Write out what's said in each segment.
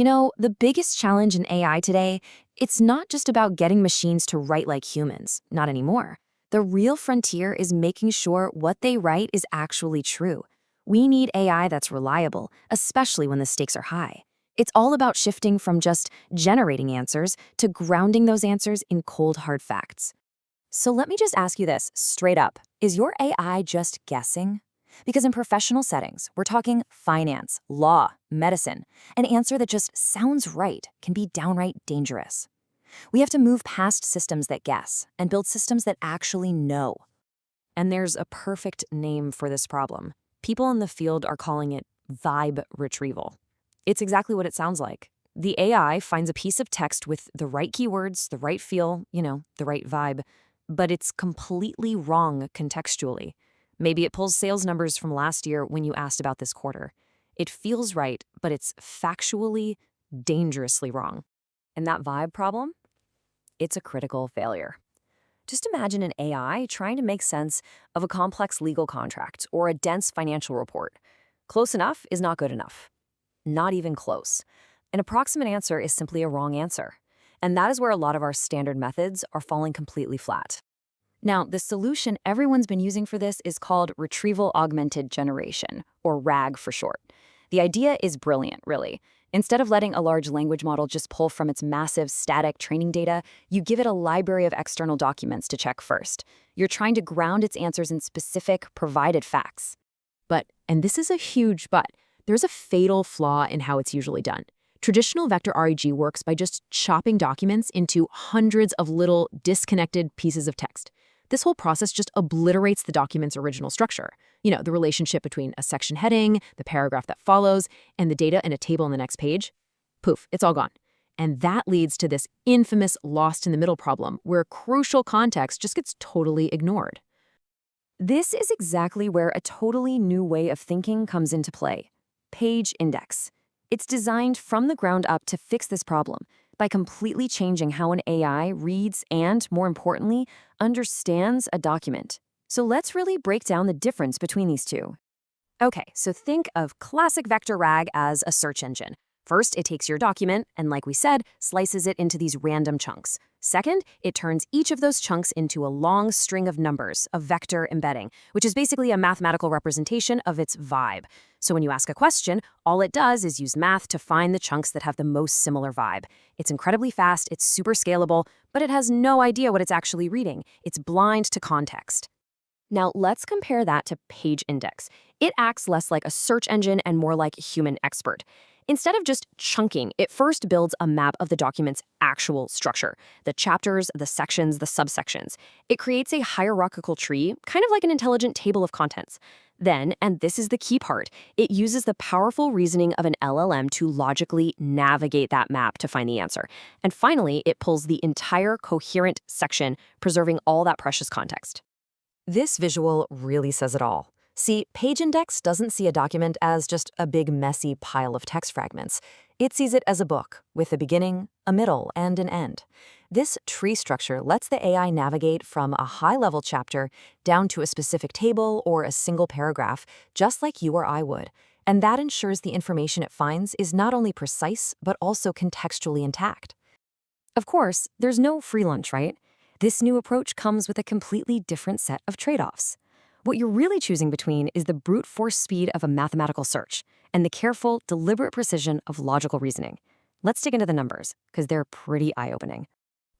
The biggest challenge in AI today, it's not just about getting machines to write like humans, not anymore. The real frontier is making sure what they write is actually true. We need AI that's reliable, especially when the stakes are high. It's all about shifting from just generating answers to grounding those answers in cold, hard facts. So let me just ask you this straight up. Is your AI just guessing? Because in professional settings, we're talking finance, law, medicine. An answer that just sounds right can be downright dangerous. We have to move past systems that guess and build systems that actually know. And there's a perfect name for this problem. People in the field are calling it vibe retrieval. It's exactly what it sounds like. The AI finds a piece of text with the right keywords, the right feel, the right vibe, but it's completely wrong contextually. Maybe it pulls sales numbers from last year when you asked about this quarter. It feels right, but it's factually, dangerously wrong. And that vibe problem? It's a critical failure. Just imagine an AI trying to make sense of a complex legal contract or a dense financial report. Close enough is not good enough. Not even close. An approximate answer is simply a wrong answer. And that is where a lot of our standard methods are falling completely flat. Now, the solution everyone's been using for this is called Retrieval-Augmented Generation, or RAG for short. The idea is brilliant, really. Instead of letting a large language model just pull from its massive static training data, you give it a library of external documents to check first. You're trying to ground its answers in specific, provided facts. But, and this is a huge but, there's a fatal flaw in how it's usually done. Traditional vector RAG works by just chopping documents into hundreds of little, disconnected pieces of text. This whole process just obliterates the document's original structure. The relationship between a section heading, the paragraph that follows, and the data in a table on the next page. Poof, it's all gone. And that leads to this infamous lost in the middle problem, where crucial context just gets totally ignored. This is exactly where a totally new way of thinking comes into play. PageIndex. It's designed from the ground up to fix this problem by completely changing how an AI reads and, more importantly, understands a document. So let's really break down the difference between these two. Okay, so think of classic vector RAG as a search engine. First, it takes your document and, like we said, slices it into these random chunks. Second, it turns each of those chunks into a long string of numbers, a vector embedding, which is basically a mathematical representation of its vibe. So when you ask a question, all it does is use math to find the chunks that have the most similar vibe. It's incredibly fast, it's super scalable, but it has no idea what it's actually reading. It's blind to context. Now, let's compare that to PageIndex. It acts less like a search engine and more like a human expert. Instead of just chunking, it first builds a map of the document's actual structure, the chapters, the sections, the subsections. It creates a hierarchical tree, kind of like an intelligent table of contents. Then, and this is the key part, it uses the powerful reasoning of an LLM to logically navigate that map to find the answer. And finally, it pulls the entire coherent section, preserving all that precious context. This visual really says it all. See, PageIndex doesn't see a document as just a big messy pile of text fragments. It sees it as a book, with a beginning, a middle, and an end. This tree structure lets the AI navigate from a high-level chapter down to a specific table or a single paragraph, just like you or I would. And that ensures the information it finds is not only precise, but also contextually intact. Of course, there's no free lunch, right? This new approach comes with a completely different set of trade-offs. What you're really choosing between is the brute force speed of a mathematical search and the careful, deliberate precision of logical reasoning. Let's dig into the numbers, because they're pretty eye-opening.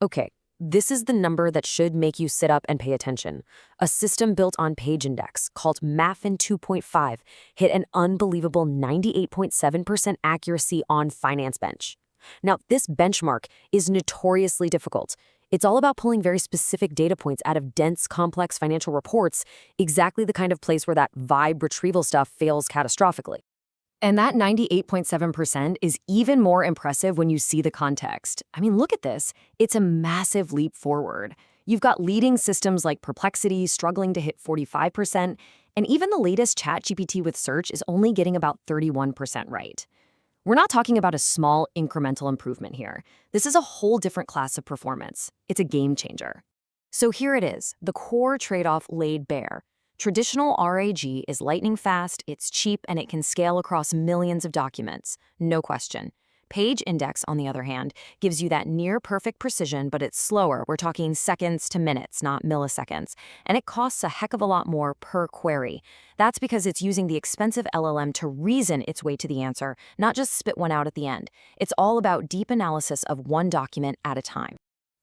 Okay, this is the number that should make you sit up and pay attention. A system built on PageIndex, called Maffin 2.5, hit an unbelievable 98.7% accuracy on Finance Bench. Now, this benchmark is notoriously difficult. It's all about pulling very specific data points out of dense, complex financial reports, exactly the kind of place where that vibe retrieval stuff fails catastrophically. And that 98.7% is even more impressive when you see the context. I mean, look at this. It's a massive leap forward. You've got leading systems like Perplexity struggling to hit 45%, and even the latest ChatGPT with search is only getting about 31% right. We're not talking about a small incremental improvement here. This is a whole different class of performance. It's a game changer. So here it is, the core trade-off laid bare. Traditional RAG is lightning fast, it's cheap, and it can scale across millions of documents. No question. PageIndex, on the other hand, gives you that near-perfect precision, but it's slower. We're talking seconds to minutes, not milliseconds. And it costs a heck of a lot more per query. That's because it's using the expensive LLM to reason its way to the answer, not just spit one out at the end. It's all about deep analysis of one document at a time.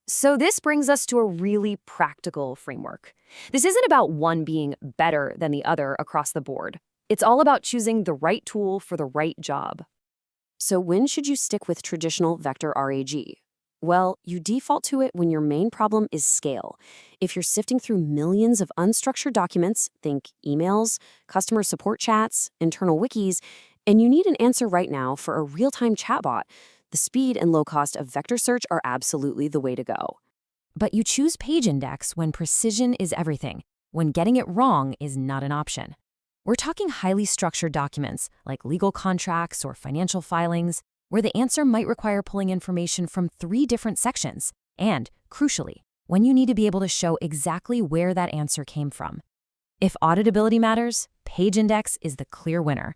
So this brings us to a really practical framework. This isn't about one being better than the other across the board. It's all about choosing the right tool for the right job. So when should you stick with traditional vector RAG? Well, you default to it when your main problem is scale. If you're sifting through millions of unstructured documents, think emails, customer support chats, internal wikis, and you need an answer right now for a real-time chatbot, the speed and low cost of vector search are absolutely the way to go. But you choose PageIndex when precision is everything, when getting it wrong is not an option. We're talking highly structured documents, like legal contracts or financial filings, where the answer might require pulling information from 3 different sections, and, crucially, when you need to be able to show exactly where that answer came from. If auditability matters, PageIndex is the clear winner.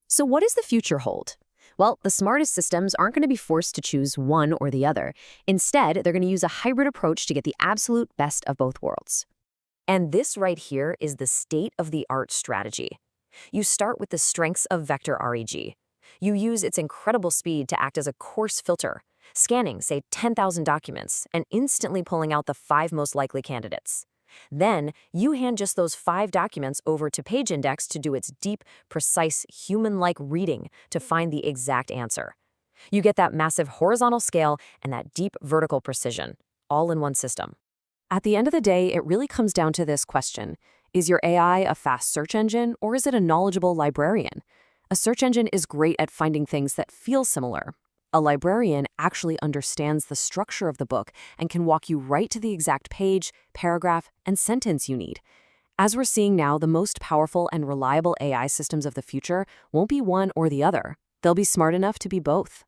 So what does the future hold? Well, the smartest systems aren't going to be forced to choose one or the other. Instead, they're going to use a hybrid approach to get the absolute best of both worlds. And this right here is the state-of-the-art strategy. You start with the strengths of vector RAG. You use its incredible speed to act as a coarse filter, scanning, say, 10,000 documents and instantly pulling out the 5 most likely candidates. Then, you hand just those 5 documents over to PageIndex to do its deep, precise, human-like reading to find the exact answer. You get that massive horizontal scale and that deep vertical precision, all in one system. At the end of the day, it really comes down to this question. Is your AI a fast search engine, or is it a knowledgeable librarian? A search engine is great at finding things that feel similar. A librarian actually understands the structure of the book and can walk you right to the exact page, paragraph, and sentence you need. As we're seeing now, the most powerful and reliable AI systems of the future won't be one or the other. They'll be smart enough to be both.